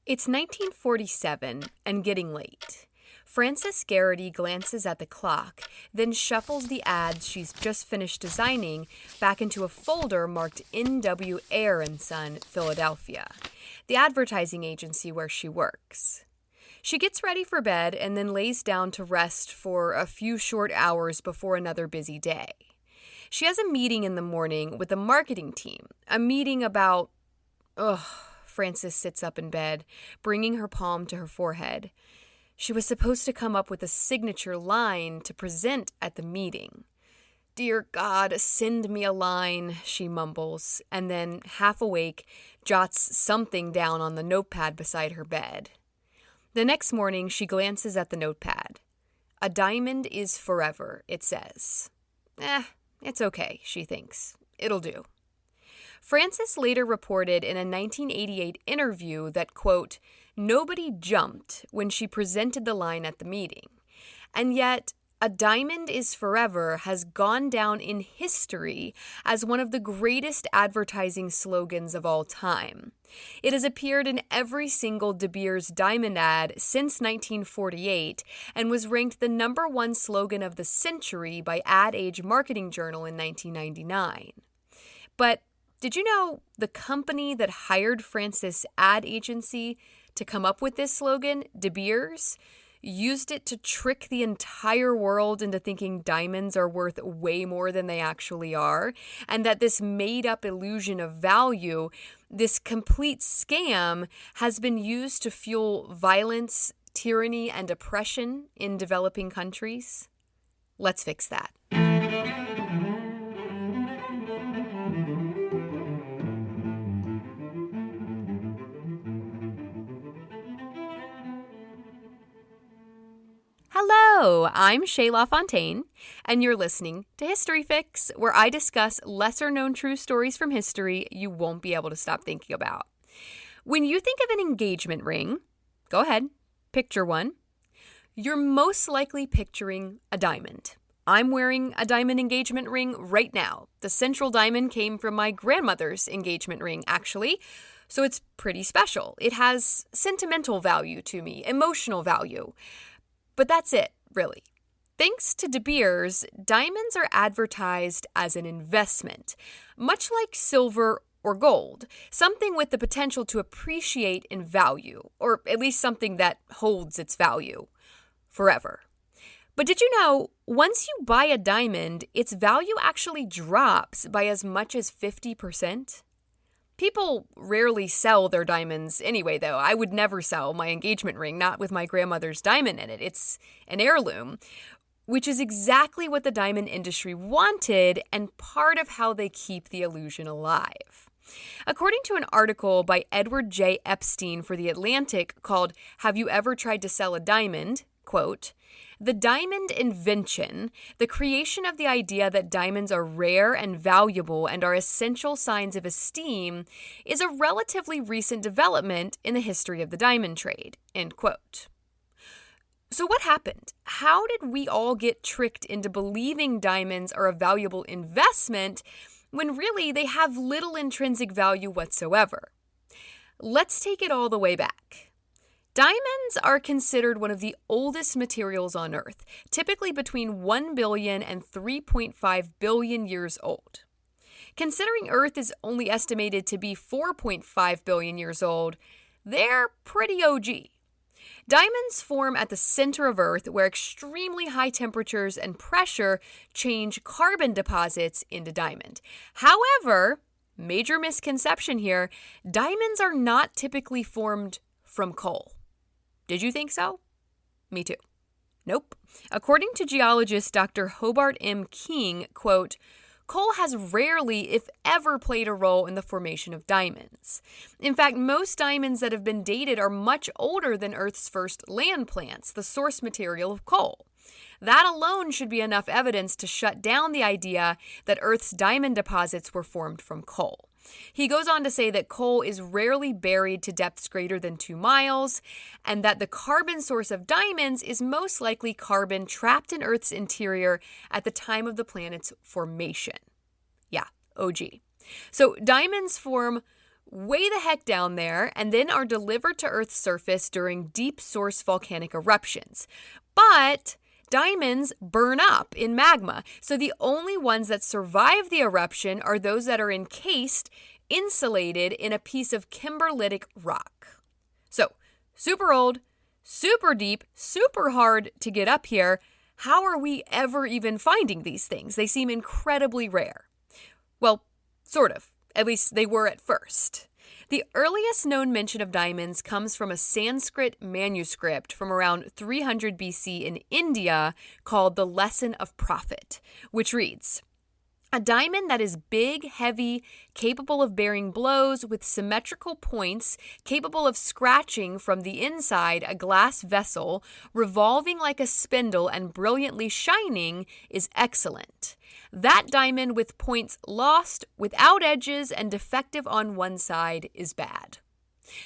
It's 1947 and getting late. Frances Garrity glances at the clock, then shuffles the ads she's just finished designing back into a folder marked N.W. Ayer & Son, Philadelphia, the advertising agency where she works. She gets ready for bed and then lays down to rest for a few short hours before another busy day. She has a meeting in the morning with the marketing team, a meeting about... Frances sits up in bed, bringing her palm to her forehead. She was supposed to come up with a signature line to present at the meeting. "Dear God, send me a line," she mumbles, and then, half awake, jots something down on the notepad beside her bed. The next morning, she glances at the notepad. "A diamond is forever," it says. It's okay, she thinks. It'll do. Frances later reported in a 1988 interview that, quote, "Nobody jumped when she presented the line at the meeting. And yet, a diamond is forever has gone down in history as one of the greatest advertising slogans of all time. It has appeared in every single De Beers diamond ad since 1948 and was ranked the #1 slogan of the century by AdAge marketing journal in 1999. But did you know the company that hired Frances' ad agency to come up with this slogan, De Beers, used it to trick the entire world into thinking diamonds are worth way more than they actually are, and that this made-up illusion of value, this complete scam, has been used to fuel violence, tyranny, and oppression in developing countries? Let's fix that. Hello, I'm Shayla Fontaine, and you're listening to History Fix, where I discuss lesser-known true stories from history you won't be able to stop thinking about. When you think of an engagement ring, go ahead, picture one. You're most likely picturing a diamond. I'm wearing a diamond engagement ring right now. The central diamond came from my grandmother's engagement ring, actually, so it's pretty special. It has sentimental value to me, emotional value. But that's it, really. Thanks to De Beers, diamonds are advertised as an investment, much like silver or gold, something with the potential to appreciate in value, or at least something that holds its value forever. But did you know, once you buy a diamond, its value actually drops by as much as 50%? People rarely sell their diamonds anyway, though. I would never sell my engagement ring, not with my grandmother's diamond in it. It's an heirloom, which is exactly what the diamond industry wanted and part of how they keep the illusion alive. According to an article by Edward J. Epstein for The Atlantic called "Have You Ever Tried to Sell a Diamond?", quote, "The diamond invention, the creation of the idea that diamonds are rare and valuable and are essential signs of esteem, is a relatively recent development in the history of the diamond trade," end quote. So what happened? How did we all get tricked into believing diamonds are a valuable investment when really they have little intrinsic value whatsoever? Let's take it all the way back. Diamonds are considered one of the oldest materials on Earth, typically between 1 billion and 3.5 billion years old. Considering Earth is only estimated to be 4.5 billion years old, they're pretty OG. Diamonds form at the center of Earth, where extremely high temperatures and pressure change carbon deposits into diamond. However, major misconception here, diamonds are not typically formed from coal. Did you think so? Me too. Nope. According to geologist Dr. Hobart M. King, quote, "Coal has rarely, if ever, played a role in the formation of diamonds. In fact, most diamonds that have been dated are much older than Earth's first land plants, the source material of coal. That alone should be enough evidence to shut down the idea that Earth's diamond deposits were formed from coal." He goes on to say that coal is rarely buried to depths greater than 2 miles, and that the carbon source of diamonds is most likely carbon trapped in Earth's interior at the time of the planet's formation. Yeah, OG. So diamonds form way the heck down there and then are delivered to Earth's surface during deep source volcanic eruptions. But diamonds burn up in magma, so the only ones that survive the eruption are those that are encased, insulated in a piece of kimberlitic rock. So, super old, super deep, super hard to get up here. How are we ever even finding these things? They seem incredibly rare. Well, sort of. At least they were at first. The earliest known mention of diamonds comes from a Sanskrit manuscript from around 300 BC in India called The Lesson of Profit, which reads, "A diamond that is big, heavy, capable of bearing blows with symmetrical points, capable of scratching from the inside a glass vessel, revolving like a spindle and brilliantly shining, is excellent. That diamond with points lost, without edges, and defective on one side is bad."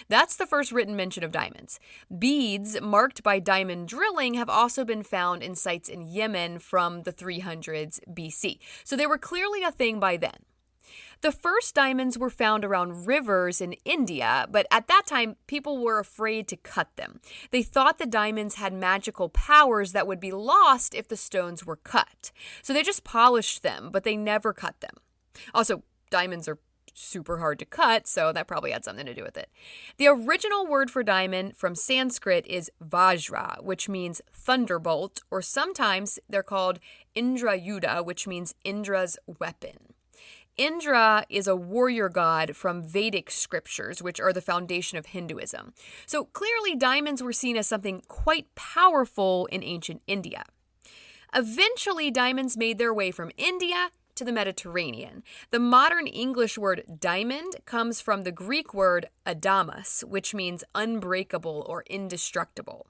That's the first written mention of diamonds. Beads marked by diamond drilling have also been found in sites in Yemen from the 300s BC. So they were clearly a thing by then. The first diamonds were found around rivers in India, but at that time, people were afraid to cut them. They thought the diamonds had magical powers that would be lost if the stones were cut. So they just polished them, but they never cut them. Also, diamonds are super hard to cut, so that probably had something to do with it. The original word for diamond from Sanskrit is Vajra, which means thunderbolt, or sometimes they're called Indrayuda, which means Indra's weapon. Indra is a warrior god from Vedic scriptures, which are the foundation of Hinduism. So clearly diamonds were seen as something quite powerful in ancient India. Eventually, diamonds made their way from India to the Mediterranean. The modern English word diamond comes from the Greek word adamas, which means unbreakable or indestructible.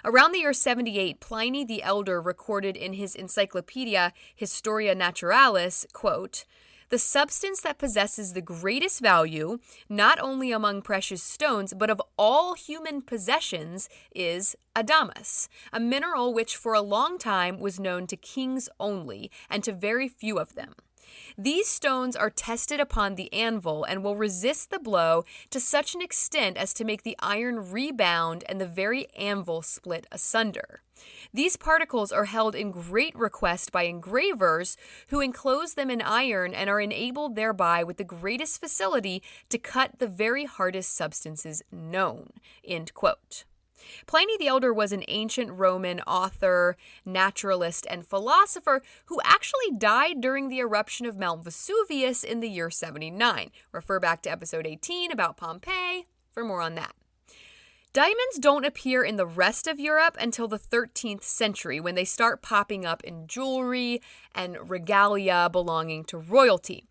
Around the year 78, Pliny the Elder recorded in his encyclopedia Historia Naturalis, quote, "The substance that possesses the greatest value, not only among precious stones, but of all human possessions, is adamas, a mineral which for a long time was known to kings only, and to very few of them. These stones are tested upon the anvil and will resist the blow to such an extent as to make the iron rebound and the very anvil split asunder. These particles are held in great request by engravers who enclose them in iron and are enabled thereby with the greatest facility to cut the very hardest substances known." End quote. Pliny the Elder was an ancient Roman author, naturalist, and philosopher who actually died during the eruption of Mount Vesuvius in the year 79. Refer back to episode 18 about Pompeii for more on that. Diamonds don't appear in the rest of Europe until the 13th century, when they start popping up in jewelry and regalia belonging to royalty.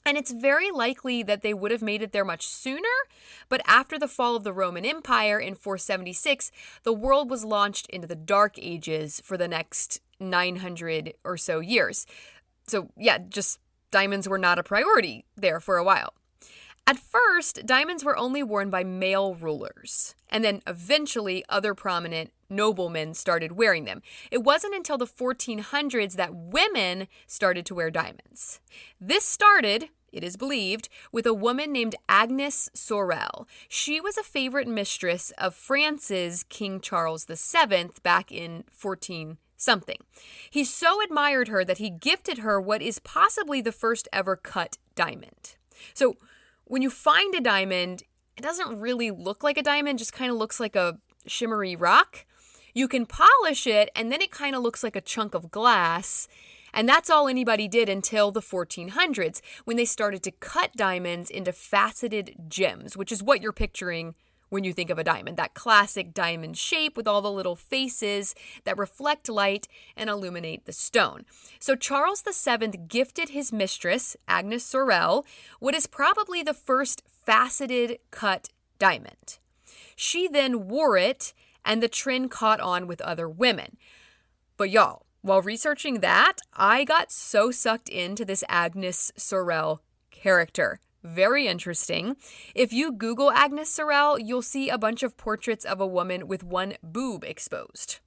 And it's very likely that they would have made it there much sooner, but after the fall of the Roman Empire in 476, the world was launched into the Dark Ages for the next 900 or so years. So yeah, just diamonds were not a priority there for a while. At first, diamonds were only worn by male rulers, and then eventually other prominent noblemen started wearing them. It wasn't until the 1400s that women started to wear diamonds. This started, it is believed, with a woman named Agnes Sorel. She was a favorite mistress of France's King Charles VII back in 14-something. He so admired her that he gifted her what is possibly the first ever cut diamond. So when you find a diamond, it doesn't really look like a diamond, just kind of looks like a shimmery rock. You can polish it, and then it kind of looks like a chunk of glass. And that's all anybody did until the 1400s, when they started to cut diamonds into faceted gems, which is what you're picturing when you think of a diamond, that classic diamond shape with all the little faces that reflect light and illuminate the stone. So Charles VII gifted his mistress, Agnes Sorel, what is probably the first faceted cut diamond. She then wore it, and the trend caught on with other women. But y'all, while researching that, I got so sucked into this Agnes Sorel character. Very interesting. If you Google Agnes Sorel, you'll see a bunch of portraits of a woman with one boob exposed.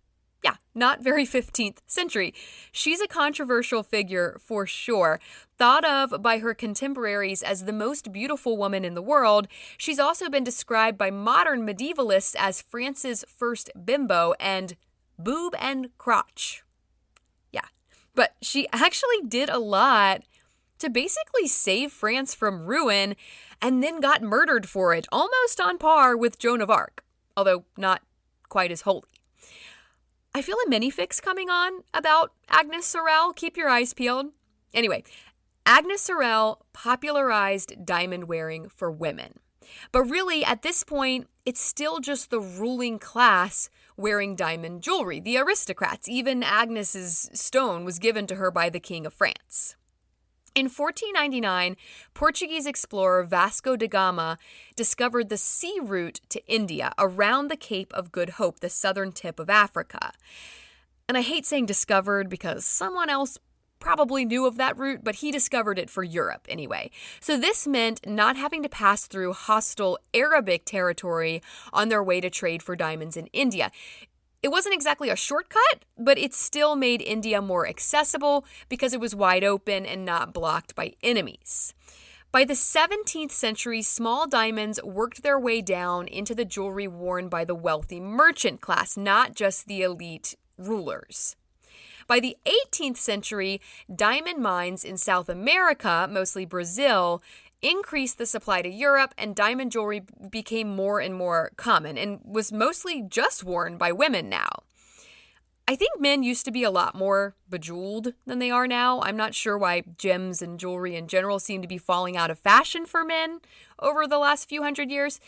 Yeah, not very 15th century. She's a controversial figure for sure. Thought of by her contemporaries as the most beautiful woman in the world, she's also been described by modern medievalists as France's first bimbo and boob and crotch. Yeah, but she actually did a lot to basically save France from ruin and then got murdered for it, almost on par with Joan of Arc, although not quite as holy. I feel a mini-fix coming on about Agnes Sorel. Keep your eyes peeled. Anyway, Agnes Sorel popularized diamond wearing for women. But really, at this point, it's still just the ruling class wearing diamond jewelry, the aristocrats. Even Agnes's stone was given to her by the King of France. In 1499, Portuguese explorer Vasco da Gama discovered the sea route to India around the Cape of Good Hope, the southern tip of Africa. And I hate saying discovered because someone else probably knew of that route, but he discovered it for Europe anyway. So this meant not having to pass through hostile Arabic territory on their way to trade for diamonds in India. It wasn't exactly a shortcut, but it still made India more accessible because it was wide open and not blocked by enemies. By the 17th century, small diamonds worked their way down into the jewelry worn by the wealthy merchant class, not just the elite rulers. By the 18th century, diamond mines in South America, mostly Brazil, increased the supply to Europe, and diamond jewelry became more and more common and was mostly just worn by women now. I think men used to be a lot more bejeweled than they are now. I'm not sure why gems and jewelry in general seem to be falling out of fashion for men over the last few hundred years.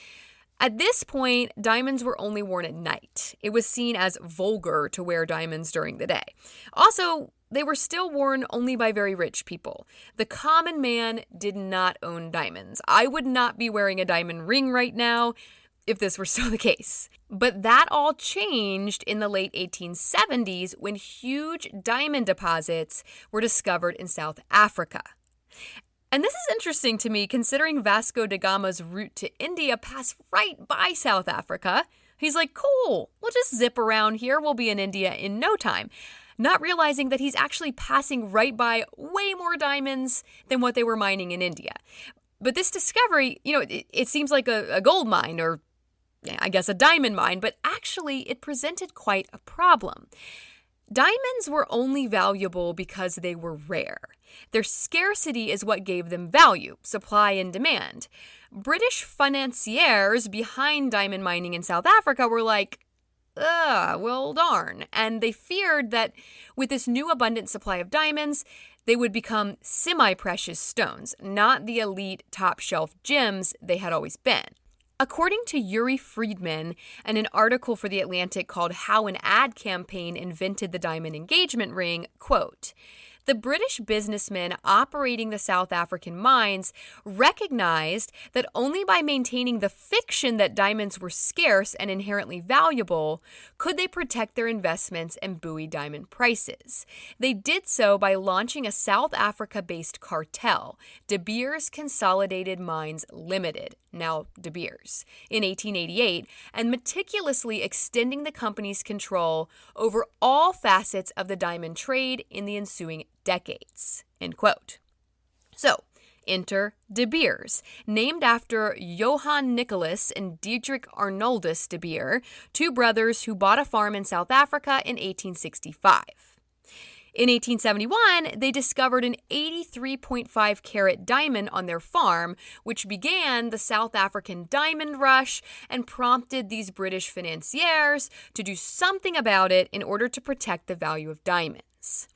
At this point, diamonds were only worn at night. It was seen as vulgar to wear diamonds during the day. Also, they were still worn only by very rich people. The common man did not own diamonds. I would not be wearing a diamond ring right now if this were still the case. But that all changed in the late 1870s when huge diamond deposits were discovered in South Africa. And this is interesting to me considering Vasco da Gama's route to India passed right by South Africa. He's like, cool, we'll just zip around here. We'll be in India in no time. Not realizing that he's actually passing right by way more diamonds than what they were mining in India. But this discovery, it seems like a gold mine or I guess a diamond mine, but actually it presented quite a problem. Diamonds were only valuable because they were rare. Their scarcity is what gave them value, supply and demand. British financiers behind diamond mining in South Africa were like, well, darn. And they feared that with this new abundant supply of diamonds, they would become semi-precious stones, not the elite top-shelf gems they had always been. According to Yuri Friedman and an article for The Atlantic called How an Ad Campaign Invented the Diamond Engagement Ring, quote, the British businessmen operating the South African mines recognized that only by maintaining the fiction that diamonds were scarce and inherently valuable could they protect their investments and buoy diamond prices. They did so by launching a South Africa-based cartel, De Beers Consolidated Mines Limited, now De Beers, in 1888, and meticulously extending the company's control over all facets of the diamond trade in the ensuing decades, end quote. So, enter De Beers, named after Johann Nicholas and Diedrich Arnoldus de Beer, two brothers who bought a farm in South Africa in 1865. In 1871, they discovered an 83.5 carat diamond on their farm, which began the South African diamond rush and prompted these British financiers to do something about it in order to protect the value of diamonds.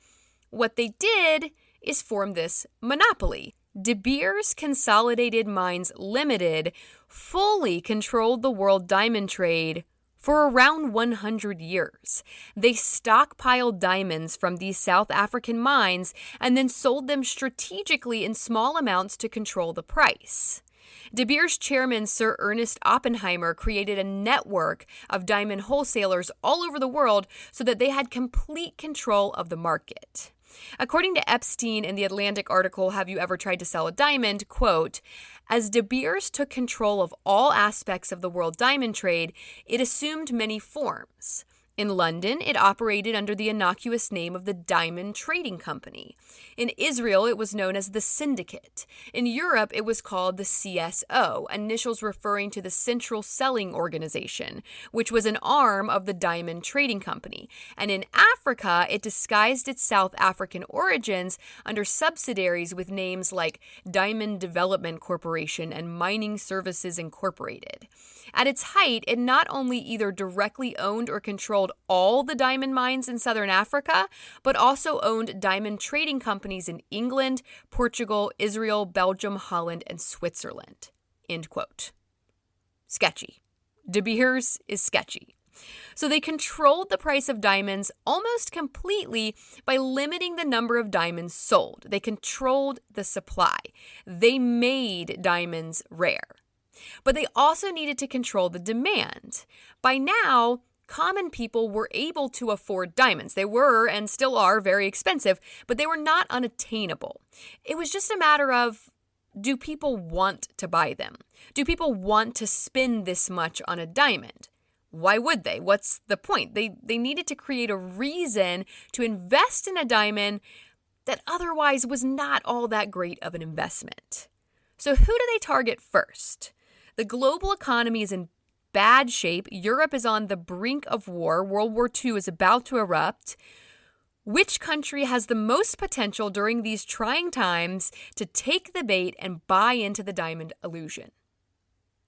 What they did is form this monopoly. De Beers Consolidated Mines Limited fully controlled the world diamond trade for around 100 years. They stockpiled diamonds from these South African mines and then sold them strategically in small amounts to control the price. De Beers chairman Sir Ernest Oppenheimer created a network of diamond wholesalers all over the world so that they had complete control of the market. According to Epstein in the Atlantic article, Have You Ever Tried to Sell a Diamond? Quote, as De Beers took control of all aspects of the world diamond trade, it assumed many forms. In London, it operated under the innocuous name of the Diamond Trading Company. In Israel, it was known as the Syndicate. In Europe, it was called the CSO, initials referring to the Central Selling Organization, which was an arm of the Diamond Trading Company. And in Africa, it disguised its South African origins under subsidiaries with names like Diamond Development Corporation and Mining Services Incorporated. At its height, it not only either directly owned or controlled all the diamond mines in southern Africa, but also owned diamond trading companies in England, Portugal, Israel, Belgium, Holland, and Switzerland. End quote. Sketchy. De Beers is sketchy. So they controlled the price of diamonds almost completely by limiting the number of diamonds sold. They controlled the supply. They made diamonds rare. But they also needed to control the demand. By now, common people were able to afford diamonds. They were and still are very expensive, but they were not unattainable. It was just a matter of, do people want to buy them? Do people want to spend this much on a diamond? Why would they? What's the point? They needed to create a reason to invest in a diamond that otherwise was not all that great of an investment. So who do they target first? The global economy is in bad shape. Europe is on the brink of war. World War II is about to erupt. Which country has the most potential during these trying times to take the bait and buy into the diamond illusion?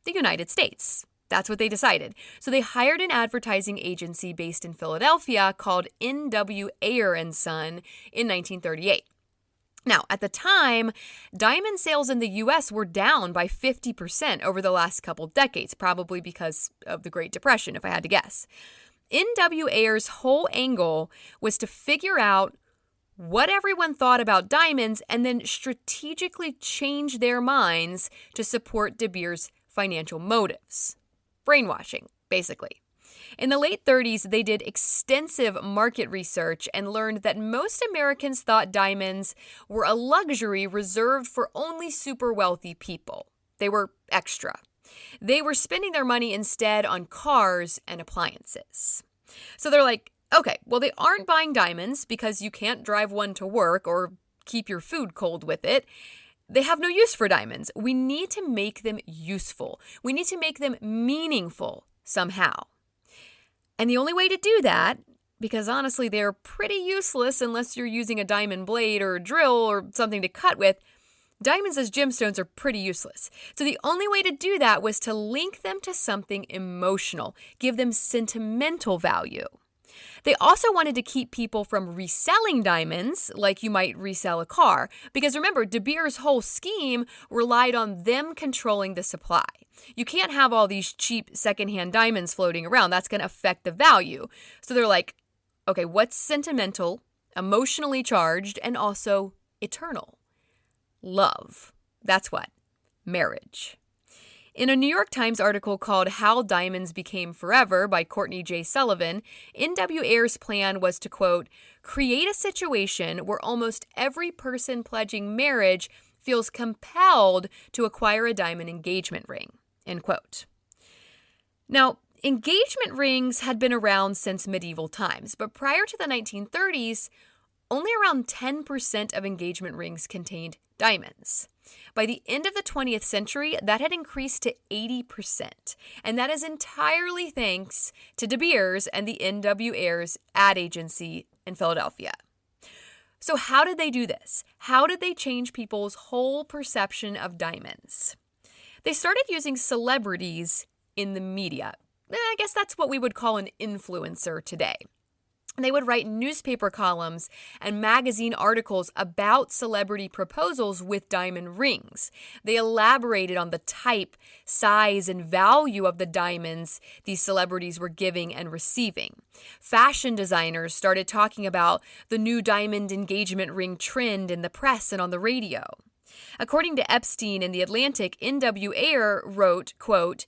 The United States. That's what they decided. So they hired an advertising agency based in Philadelphia called N.W. Ayer & Son in 1938. Now, at the time, diamond sales in the U.S. were down by 50% over the last couple decades, probably because of the Great Depression, if I had to guess. N.W. Ayer's whole angle was to figure out what everyone thought about diamonds and then strategically change their minds to support De Beers' financial motives. Brainwashing, basically. In the late 30s, they did extensive market research and learned that most Americans thought diamonds were a luxury reserved for only super wealthy people. They were extra. They were spending their money instead on cars and appliances. So they're like, okay, well, they aren't buying diamonds because you can't drive one to work or keep your food cold with it. They have no use for diamonds. We need to make them useful. We need to make them meaningful somehow. And the only way to do that, because honestly, they're pretty useless unless you're using a diamond blade or a drill or something to cut with, diamonds as gemstones are pretty useless. So the only way to do that was to link them to something emotional, give them sentimental value. They also wanted to keep people from reselling diamonds, like you might resell a car. Because remember, De Beers' whole scheme relied on them controlling the supply. You can't have all these cheap secondhand diamonds floating around. That's going to affect the value. So they're like, okay, what's sentimental, emotionally charged, and also eternal? Love. That's what? Marriage. In a New York Times article called How Diamonds Became Forever by Courtney J. Sullivan, N.W. Ayer's plan was to, quote, create a situation where almost every person pledging marriage feels compelled to acquire a diamond engagement ring, end quote. Now, engagement rings had been around since medieval times, but prior to the 1930s, only around 10% of engagement rings contained diamonds. By the end of the 20th century, that had increased to 80%, and that is entirely thanks to De Beers and the N.W. Ayer's ad agency in Philadelphia. So how did they do this? How did they change people's whole perception of diamonds? They started using celebrities in the media. I guess that's what we would call an influencer today. They would write newspaper columns and magazine articles about celebrity proposals with diamond rings. They elaborated on the type, size, and value of the diamonds these celebrities were giving and receiving. Fashion designers started talking about the new diamond engagement ring trend in the press and on the radio. According to Epstein in The Atlantic, N.W. Ayer wrote, quote,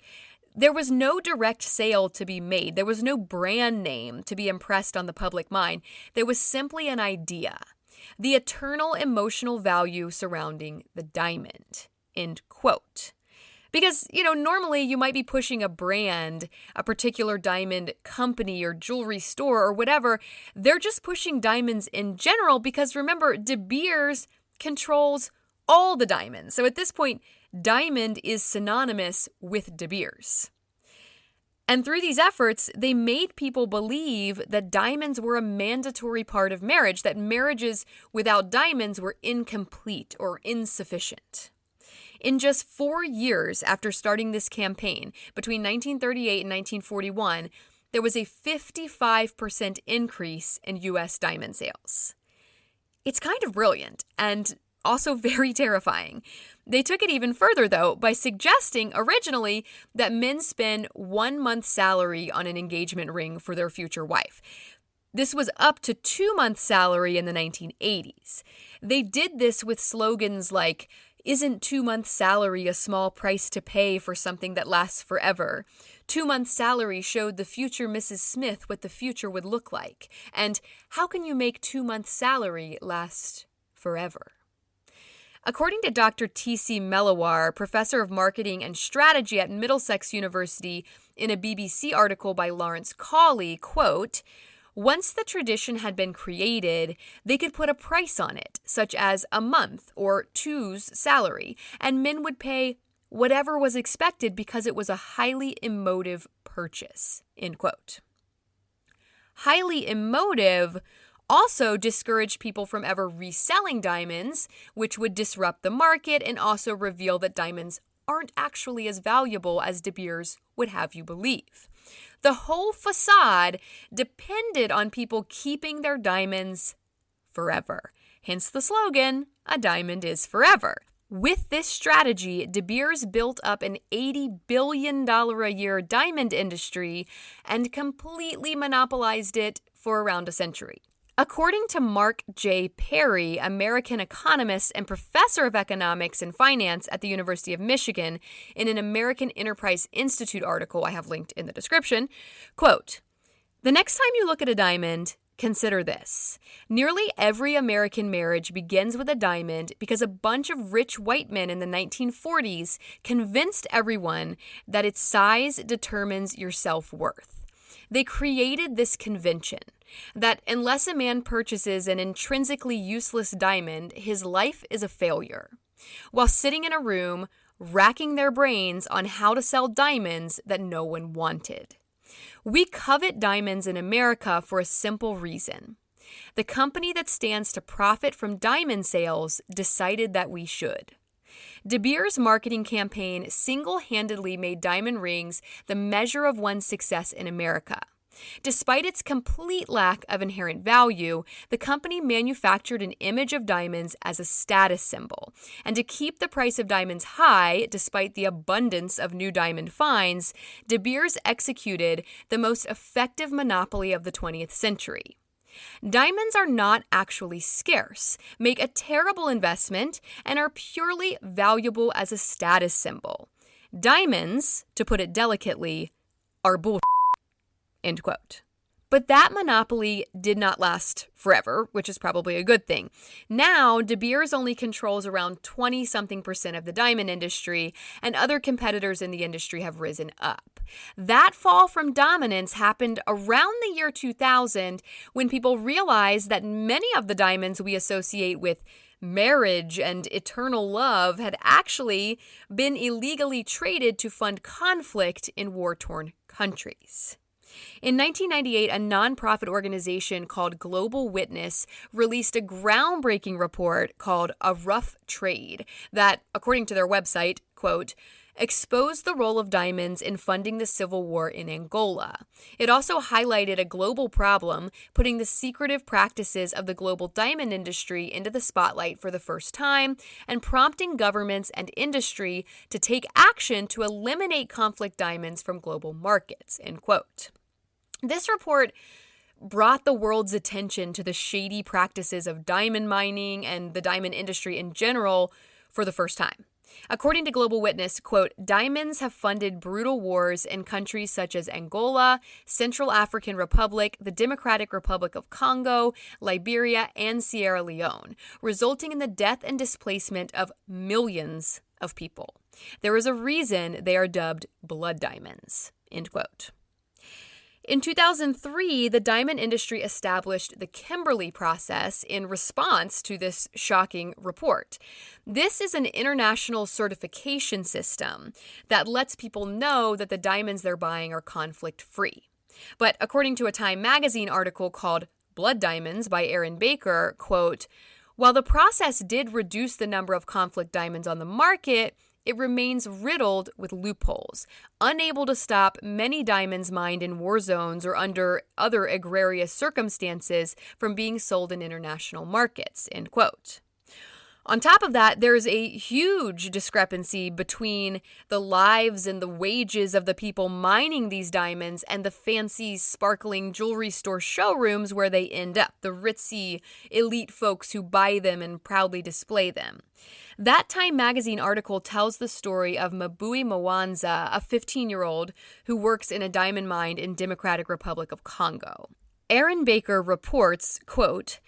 there was no direct sale to be made. There was no brand name to be impressed on the public mind. There was simply an idea, the eternal emotional value surrounding the diamond, end quote. Because, normally you might be pushing a brand, a particular diamond company or jewelry store or whatever. They're just pushing diamonds in general because remember, De Beers controls all the diamonds. So at this point, diamond is synonymous with De Beers. And through these efforts, they made people believe that diamonds were a mandatory part of marriage, that marriages without diamonds were incomplete or insufficient. In just 4 years after starting this campaign, between 1938 and 1941, there was a 55% increase in U.S. diamond sales. It's kind of brilliant and also very terrifying. They took it even further, though, by suggesting originally that men spend 1 month's salary on an engagement ring for their future wife. This was up to 2 months' salary in the 1980s. They did this with slogans like, "Isn't 2 months' salary a small price to pay for something that lasts forever? 2 months' salary showed the future Mrs. Smith what the future would look like. And how can you make 2 months' salary last forever?" According to Dr. T.C. Mellawar, professor of marketing and strategy at Middlesex University, in a BBC article by Lawrence Cawley, quote, "Once the tradition had been created, they could put a price on it, such as a month or two's salary, and men would pay whatever was expected because it was a highly emotive purchase," end quote. Highly emotive also discouraged people from ever reselling diamonds, which would disrupt the market and also reveal that diamonds aren't actually as valuable as De Beers would have you believe. The whole facade depended on people keeping their diamonds forever. Hence the slogan, "A diamond is forever." With this strategy, De Beers built up an $80 billion a year diamond industry and completely monopolized it for around a century. According to Mark J. Perry, American economist and professor of economics and finance at the University of Michigan, in an American Enterprise Institute article I have linked in the description, quote, "The next time you look at a diamond, consider this. Nearly every American marriage begins with a diamond because a bunch of rich white men in the 1940s convinced everyone that its size determines your self-worth. They created this convention that unless a man purchases an intrinsically useless diamond, his life is a failure, while sitting in a room racking their brains on how to sell diamonds that no one wanted. We covet diamonds in America for a simple reason. The company that stands to profit from diamond sales decided that we should. De Beers' marketing campaign single-handedly made diamond rings the measure of one's success in America. Despite its complete lack of inherent value, the company manufactured an image of diamonds as a status symbol. And to keep the price of diamonds high, despite the abundance of new diamond finds, De Beers executed the most effective monopoly of the 20th century. Diamonds are not actually scarce, make a terrible investment, and are purely valuable as a status symbol. Diamonds, to put it delicately, are bullshit. End quote. But that monopoly did not last forever, which is probably a good thing. Now, De Beers only controls around 20-something% of the diamond industry, and other competitors in the industry have risen up. That fall from dominance happened around the year 2000, when people realized that many of the diamonds we associate with marriage and eternal love had actually been illegally traded to fund conflict in war-torn countries. In 1998, a nonprofit organization called Global Witness released a groundbreaking report called A Rough Trade that, according to their website, quote, exposed the role of diamonds in funding the civil war in Angola. It also highlighted a global problem, putting the secretive practices of the global diamond industry into the spotlight for the first time, and prompting governments and industry to take action to eliminate conflict diamonds from global markets, end quote. This report brought the world's attention to the shady practices of diamond mining and the diamond industry in general for the first time. According to Global Witness, quote, diamonds have funded brutal wars in countries such as Angola, Central African Republic, the Democratic Republic of Congo, Liberia, and Sierra Leone, resulting in the death and displacement of millions of people. There is a reason they are dubbed blood diamonds, end quote. In 2003, the diamond industry established the Kimberley process in response to this shocking report. This is an international certification system that lets people know that the diamonds they're buying are conflict-free. But according to a Time magazine article called Blood Diamonds by Aaron Baker, quote, "While the process did reduce the number of conflict diamonds on the market, it remains riddled with loopholes, unable to stop many diamonds mined in war zones or under other egregious circumstances from being sold in international markets," end quote. On top of that, there's a huge discrepancy between the lives and the wages of the people mining these diamonds and the fancy, sparkling jewelry store showrooms where they end up, the ritzy, elite folks who buy them and proudly display them. That Time magazine article tells the story of Mabui Mwanza, a 15-year-old who works in a diamond mine in Democratic Republic of Congo. Aaron Baker reports, quote,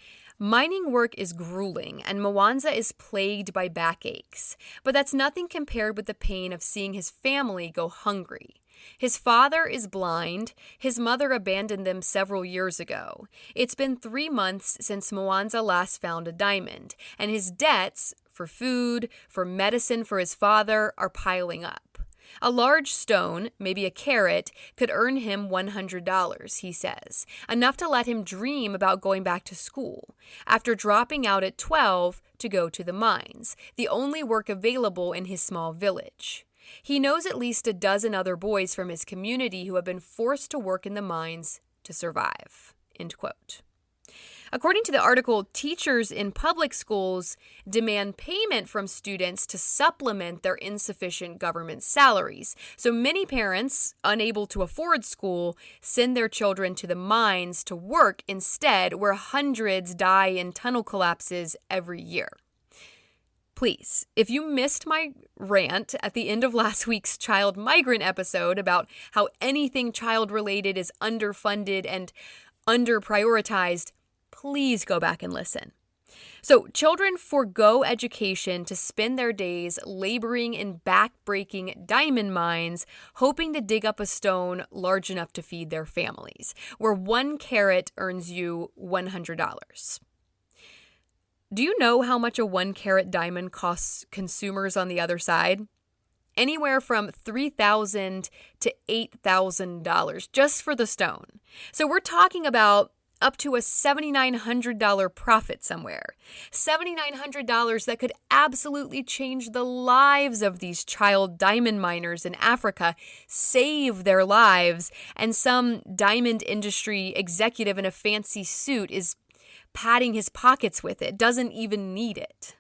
"Mining work is grueling, and Mwanza is plagued by backaches, but that's nothing compared with the pain of seeing his family go hungry. His father is blind. His mother abandoned them several years ago. It's been 3 months since Mwanza last found a diamond, and his debts for food, for medicine for his father, are piling up. A large stone, maybe a carat, could earn him $100, he says, enough to let him dream about going back to school, after dropping out at 12 to go to the mines, the only work available in his small village. He knows at least a dozen other boys from his community who have been forced to work in the mines to survive," end quote. According to the article, teachers in public schools demand payment from students to supplement their insufficient government salaries. So many parents, unable to afford school, send their children to the mines to work instead, where hundreds die in tunnel collapses every year. Please, if you missed my rant at the end of last week's child migrant episode about how anything child-related is underfunded and underprioritized, please go back and listen. So children forego education to spend their days laboring in back-breaking diamond mines, hoping to dig up a stone large enough to feed their families, where 1 carat earns you $100. Do you know how much a 1 carat diamond costs consumers on the other side? Anywhere from $3,000 to $8,000 just for the stone. So we're talking about up to a $7,900 profit somewhere. $7,900 that could absolutely change the lives of these child diamond miners in Africa, save their lives, and some diamond industry executive in a fancy suit is padding his pockets with it, doesn't even need it.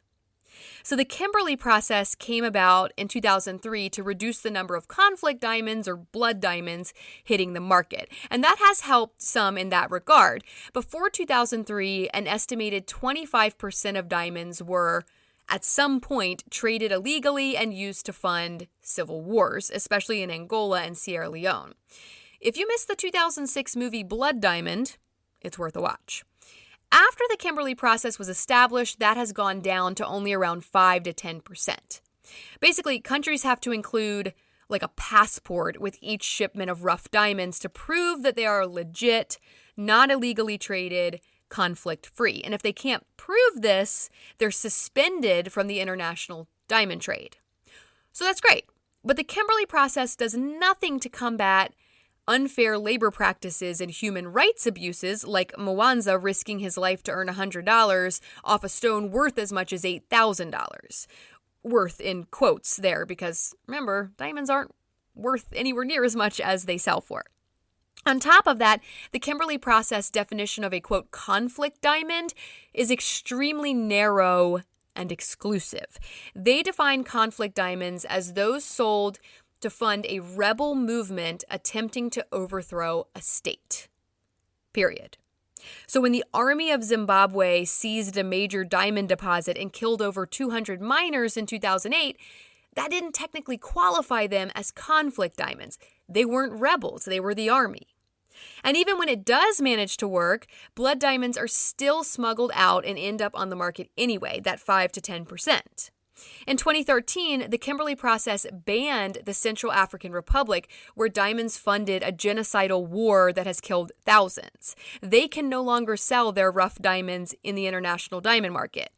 So the Kimberley process came about in 2003 to reduce the number of conflict diamonds or blood diamonds hitting the market. And that has helped some in that regard. Before 2003, an estimated 25% of diamonds were, at some point, traded illegally and used to fund civil wars, especially in Angola and Sierra Leone. If you missed the 2006 movie Blood Diamond, it's worth a watch. After the Kimberley process was established, that has gone down to only around 5 to 10%. Basically, countries have to include like a passport with each shipment of rough diamonds to prove that they are legit, not illegally traded, conflict-free. And if they can't prove this, they're suspended from the international diamond trade. So that's great. But the Kimberley process does nothing to combat unfair labor practices and human rights abuses, like Mwanza risking his life to earn $100 off a stone worth as much as $8,000. Worth in quotes there, because remember, diamonds aren't worth anywhere near as much as they sell for. On top of that, the Kimberley process definition of a, quote, conflict diamond is extremely narrow and exclusive. They define conflict diamonds as those sold to fund a rebel movement attempting to overthrow a state. Period. So when the army of Zimbabwe seized a major diamond deposit and killed over 200 miners in 2008, that didn't technically qualify them as conflict diamonds. They weren't rebels, they were the army. And even when it does manage to work, blood diamonds are still smuggled out and end up on the market anyway, that 5 to 10%. In 2013, the Kimberley process banned the Central African Republic, where diamonds funded a genocidal war that has killed thousands. They can no longer sell their rough diamonds in the international diamond market.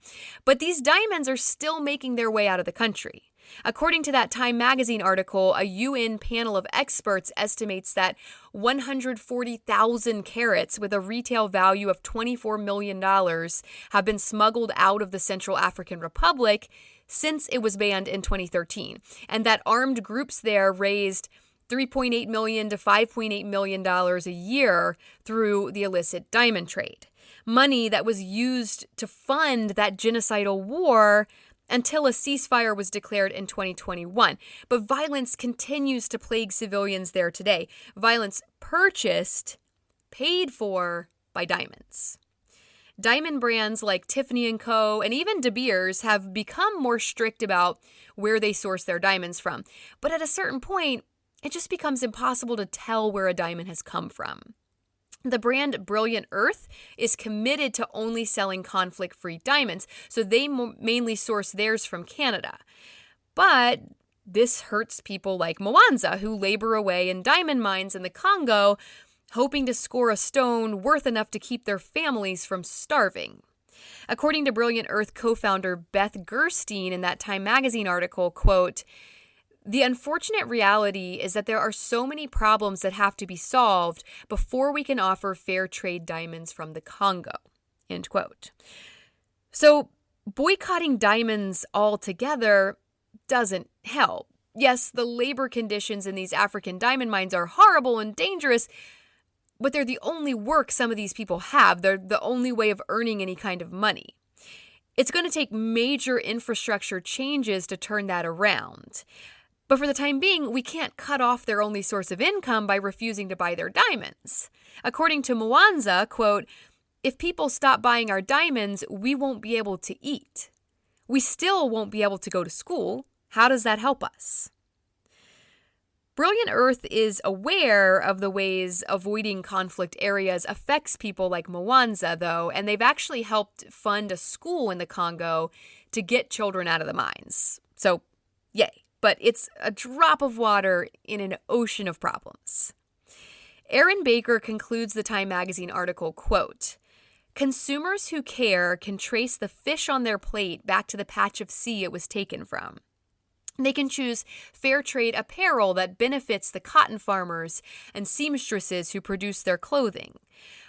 But these diamonds are still making their way out of the country. According to that Time magazine article, a UN panel of experts estimates that 140,000 carats with a retail value of $24 million have been smuggled out of the Central African Republic since it was banned in 2013, and that armed groups there raised $3.8 million to $5.8 million a year through the illicit diamond trade. Money that was used to fund that genocidal war until a ceasefire was declared in 2021. But violence continues to plague civilians there today. Violence purchased, paid for by diamonds. Diamond brands like Tiffany & Co. and even De Beers have become more strict about where they source their diamonds from. But at a certain point, it just becomes impossible to tell where a diamond has come from. The brand Brilliant Earth is committed to only selling conflict-free diamonds, so they mainly source theirs from Canada. But this hurts people like Mwanza, who labor away in diamond mines in the Congo, hoping to score a stone worth enough to keep their families from starving. According to Brilliant Earth co-founder Beth Gerstein in that Time magazine article, quote, "The unfortunate reality is that there are so many problems that have to be solved before we can offer fair trade diamonds from the Congo." End quote. So boycotting diamonds altogether doesn't help. Yes, the labor conditions in these African diamond mines are horrible and dangerous, but they're the only work some of these people have. They're the only way of earning any kind of money. It's going to take major infrastructure changes to turn that around. But for the time being, we can't cut off their only source of income by refusing to buy their diamonds. According to Mwanza, quote, "If people stop buying our diamonds, we won't be able to eat. We still won't be able to go to school. How does that help us?" Brilliant Earth is aware of the ways avoiding conflict areas affects people like Mwanza, though, and they've actually helped fund a school in the Congo to get children out of the mines. So, yay. But it's a drop of water in an ocean of problems. Aaron Baker concludes the Time magazine article, quote, "Consumers who care can trace the fish on their plate back to the patch of sea it was taken from. They can choose fair trade apparel that benefits the cotton farmers and seamstresses who produce their clothing.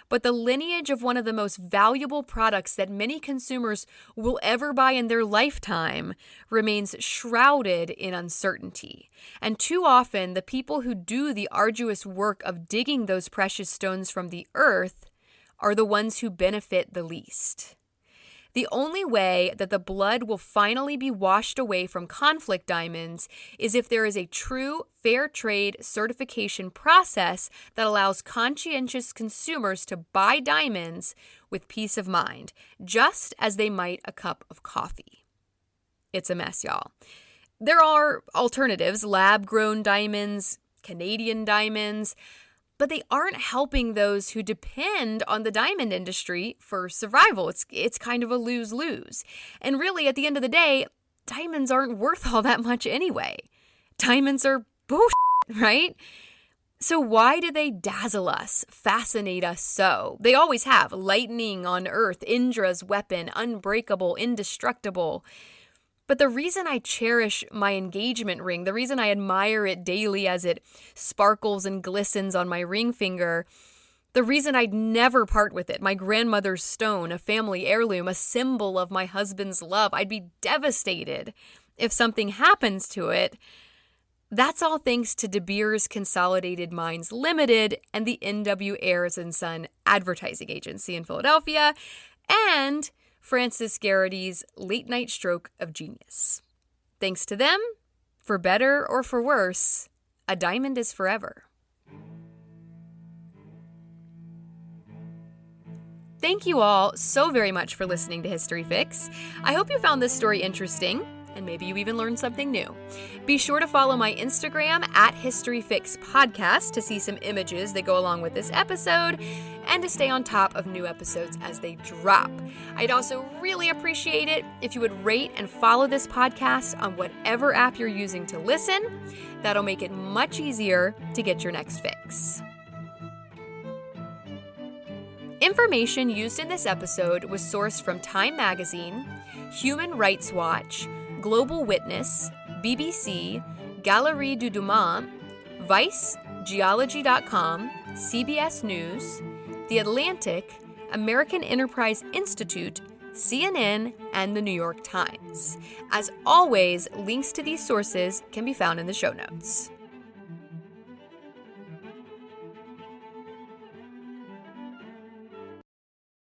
But the lineage of one of the most valuable products that many consumers will ever buy in their lifetime remains shrouded in uncertainty. And too often, the people who do the arduous work of digging those precious stones from the earth are the ones who benefit the least. The only way that the blood will finally be washed away from conflict diamonds is if there is a true fair trade certification process that allows conscientious consumers to buy diamonds with peace of mind, just as they might a cup of coffee." It's a mess, y'all. There are alternatives, lab-grown diamonds, Canadian diamonds, but they aren't helping those who depend on the diamond industry for survival. It's kind of a lose-lose. And really, at the end of the day, diamonds aren't worth all that much anyway. Diamonds are bullshit, right? So why do they dazzle us, fascinate us so? They always have. Lightning on earth, Indra's weapon, unbreakable, indestructible. But the reason I cherish my engagement ring, the reason I admire it daily as it sparkles and glistens on my ring finger, the reason I'd never part with it, my grandmother's stone, a family heirloom, a symbol of my husband's love, I'd be devastated if something happens to it. That's all thanks to Beers Consolidated Mines Limited and the N.W. Ayers & Son Advertising Agency in Philadelphia, and Francis Garrity's late-night stroke of genius. Thanks to them, for better or for worse, a diamond is forever. Thank you all so very much for listening to History Fix. I hope you found this story interesting. and maybe you even learned something new. Be sure to follow my Instagram at HistoryFixPodcast to see some images that go along with this episode and to stay on top of new episodes as they drop. I'd also really appreciate it if you would rate and follow this podcast on whatever app you're using to listen. That'll make it much easier to get your next fix. Information used in this episode was sourced from Time Magazine, Human Rights Watch, Global Witness, BBC, Galerie du Dumas, Vice, Geology.com, CBS News, The Atlantic, American Enterprise Institute, CNN, and the New York Times. As always, links to these sources can be found in the show notes.